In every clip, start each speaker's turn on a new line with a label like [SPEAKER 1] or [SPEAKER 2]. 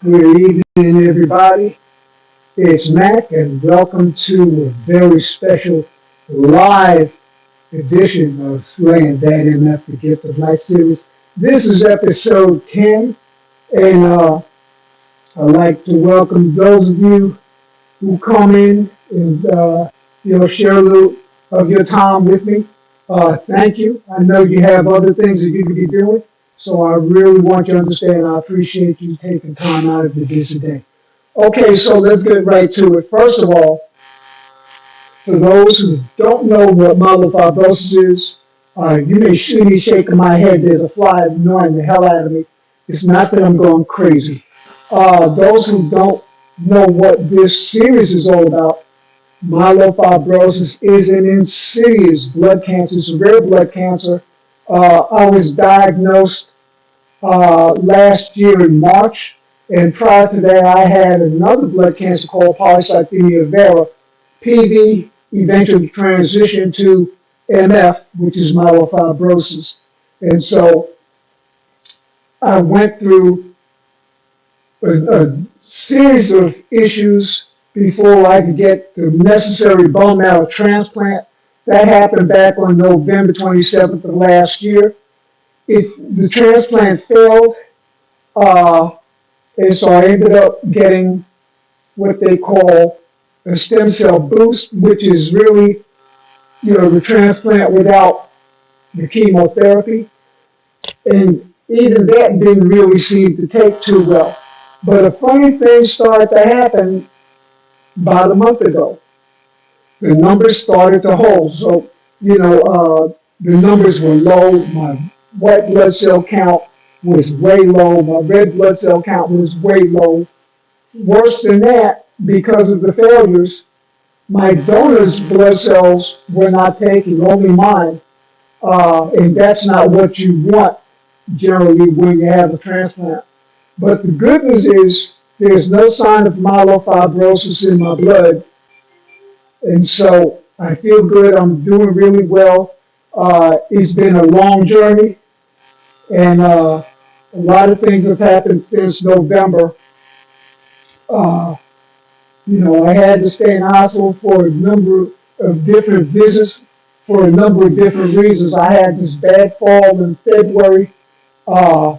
[SPEAKER 1] Good evening, everybody. It's Mac, and welcome to a very special live edition of Slayin, That MF, the Gift of Life series. This is episode 10, and I'd like to welcome those of you who come in and share a little of your time with me. Thank you. I know you have other things that you could be doing, so I really want you to understand I appreciate you taking time out of your busy day. Okay, so let's get right to it. First of all, for those who don't know what myelofibrosis is, you may see me shaking my head. There's a fly annoying the hell out of me. It's not that I'm going crazy. Those who don't know what this series is all about, myelofibrosis is an insidious blood cancer. It's a rare blood cancer. I was diagnosed last year in March, and prior to that, I had another blood cancer called polycythemia vera. PV eventually transitioned to MF, which is myelofibrosis. And so I went through a series of issues before I could get the necessary bone marrow transplant. That happened back on November 27th of last year. If the transplant failed, uh, and so I ended up getting what they call a stem cell boost, which is really, the transplant without the chemotherapy. And even that didn't really seem to take too well. But a funny thing started to happen about a month ago. The numbers started to hold. So, the numbers were low. My white blood cell count was way low. My red blood cell count was way low. Worse than that, because of the failures, my donor's blood cells were not taking, only mine. And that's not what you want generally when you have a transplant. But the good news is there's no sign of myelofibrosis in my blood. And so I feel good. I'm doing really well. It's been a long journey, and a lot of things have happened since November. Uh, I had to stay in the hospital for a number of different visits for a number of different reasons. I had this bad fall in February. Uh,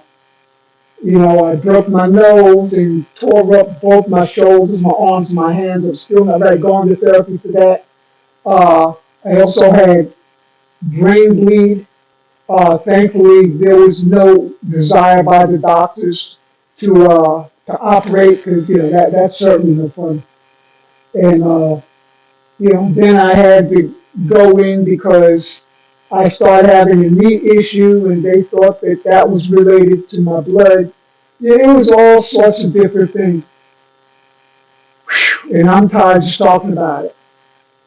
[SPEAKER 1] I broke my nose and tore up both my shoulders, my arms, my hands. I'm still not ready going to therapy for that. Uh, I also had brain bleed. Thankfully, there was no desire by the doctors to operate because that's certainly no fun. And then I had to go in because I started having a knee issue, and they thought that that was related to my blood. Yeah, it was all sorts of different things, and I'm tired of just talking about it.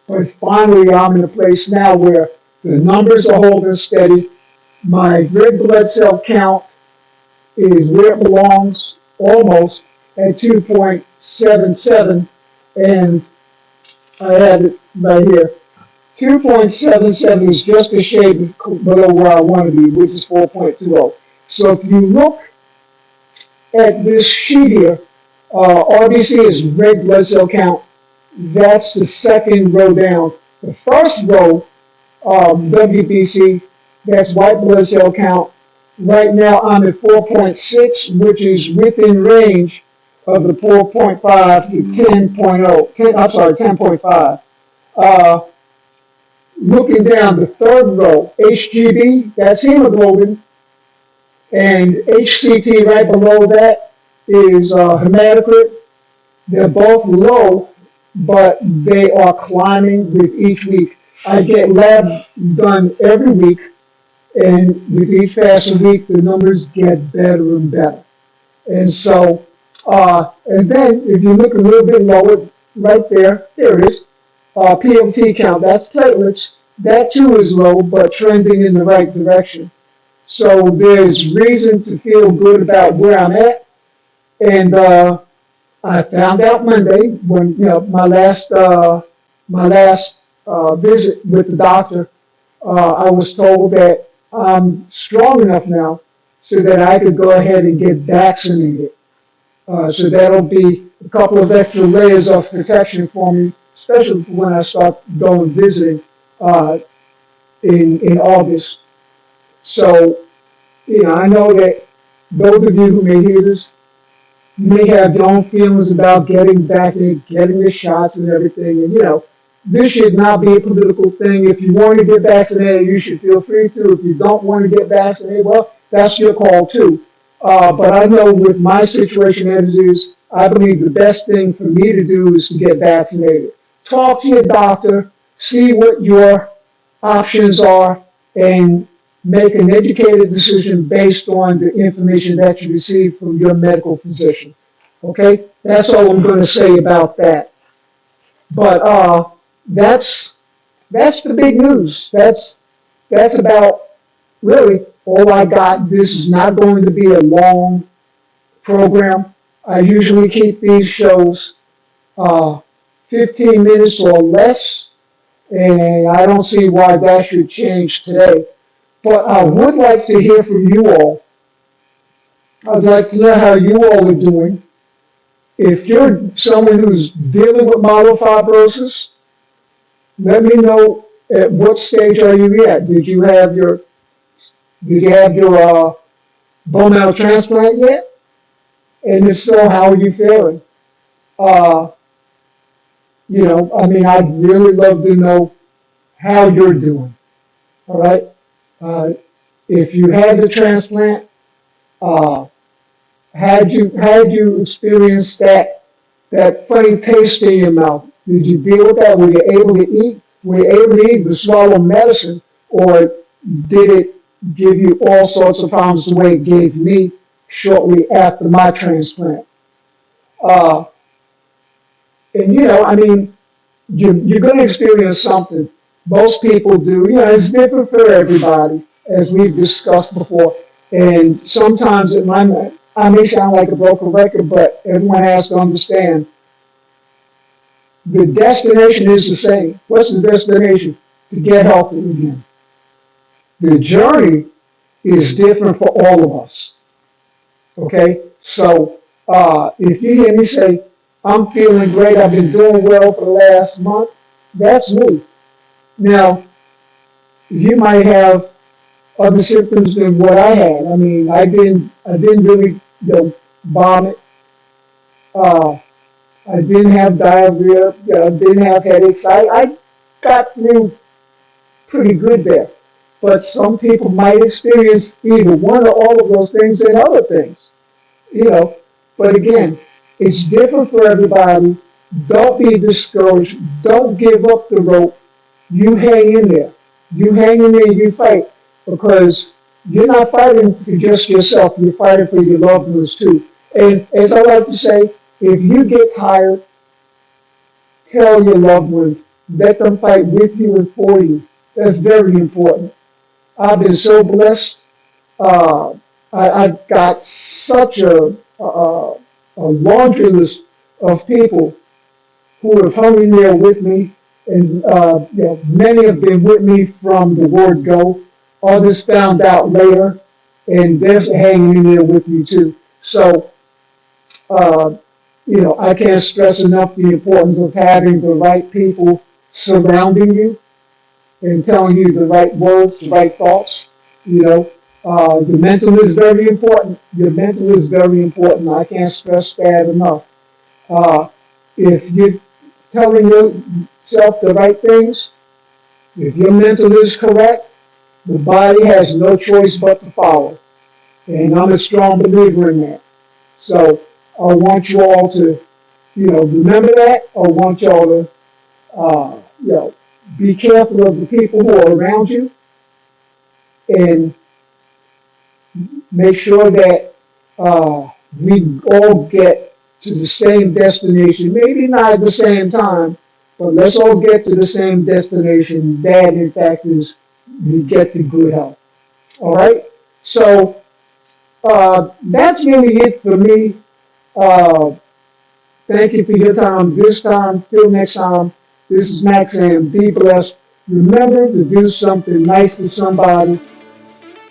[SPEAKER 1] But finally, I'm in a place now where the numbers are holding steady. My red blood cell count is where it belongs, almost at 2.77, and I have it right here. 2.77 is just a shade below where I want to be, which is 4.20. So if you look at this sheet here, RBC is red blood cell count. That's the second row down. The first row, WBC, that's white blood cell count. Right now I'm at 4.6, which is within range of the 4.5 to 10.0. I'm sorry, 10.5. Uh, Looking down the third row, HGB, that's hemoglobin, and HCT right below that is hematocrit. They're both low, but they are climbing with each week. I get lab done every week, and with each passing week, the numbers get better and better. And so, and then if you look a little bit lower, right there it is, PLT count, that's platelets. That too is low, but trending in the right direction. So there's reason to feel good about where I'm at. And I found out Monday when my last visit with the doctor. I was told that I'm strong enough now so that I could go ahead and get vaccinated. So that'll be a couple of extra layers of protection for me, especially for when I start going visiting uh, in August. So, I know that those of you who may hear this may have your own feelings about getting vaccinated, getting the shots and everything. And, this should not be a political thing. If you want to get vaccinated, you should feel free to. If you don't want to get vaccinated, well, that's your call too. But I know with my situation as it is, I believe the best thing for me to do is to get vaccinated. Talk to your doctor, see what your options are, and make an educated decision based on the information that you receive from your medical physician. Okay, that's all I'm going to say about that. But that's that's the big news. That's about really all I got. This is not going to be a long program. I usually keep these shows uh, 15 minutes or less, and I don't see why that should change today. But I would like to hear from you all. I'd like to know how you all are doing. If you're someone who's dealing with myelofibrosis, let me know at what stage are you at. Did you have your bone marrow transplant yet? And if so, how are you feeling? Uh, I mean, I'd really love to know how you're doing. All right. Uh, if you had the transplant, uh, had you experienced that funny taste in your mouth? Did you deal with that? Were you able to eat? Were you able to eat the swallow medicine, or did it give you all sorts of problems the way it gave me shortly after my transplant? Uh, and I mean, you're going to experience something. Most people do. It's different for everybody, as we've discussed before. And sometimes I may sound like a broken record, but everyone has to understand the destination is the same. What's the destination? To get healthy again. The journey is different for all of us. Okay? So if you hear me say, I'm feeling great, I've been doing well for the last month, that's me. Now, you might have other symptoms than what I had. I mean, I didn't really, vomit. Uh, I didn't have diarrhea. I didn't have headaches. I got through pretty good there. But some people might experience either one or all of those things and other things, you know. But again, it's different for everybody. Don't be discouraged. Don't give up the rope. You hang in there. You hang in there, you fight. Because you're not fighting for just yourself. You're fighting for your loved ones too. And as I like to say, if you get tired, tell your loved ones. Let them fight with you and for you. That's very important. I've been so blessed. Uh, I've got such a laundry list of people who have hung in there with me, and many have been with me from the word go. Others found out later, and they're hanging in there with me too. So, uh, I can't stress enough the importance of having the right people surrounding you and telling you the right words, the right thoughts. The mental is very important. Your mental is very important. I can't stress that enough. Uh, if you're telling yourself the right things, if your mental is correct, the body has no choice but to follow. And I'm a strong believer in that. So I want you all to, remember that. I want y'all to, be careful of the people who are around you and make sure that we all get to the same destination. Maybe not at the same time, but let's all get to the same destination. That, in fact, is we get to good health. All right? So that's really it for me. Uh, Thank you for your time this time. Till next time, this is Max and be blessed. Remember to do something nice for somebody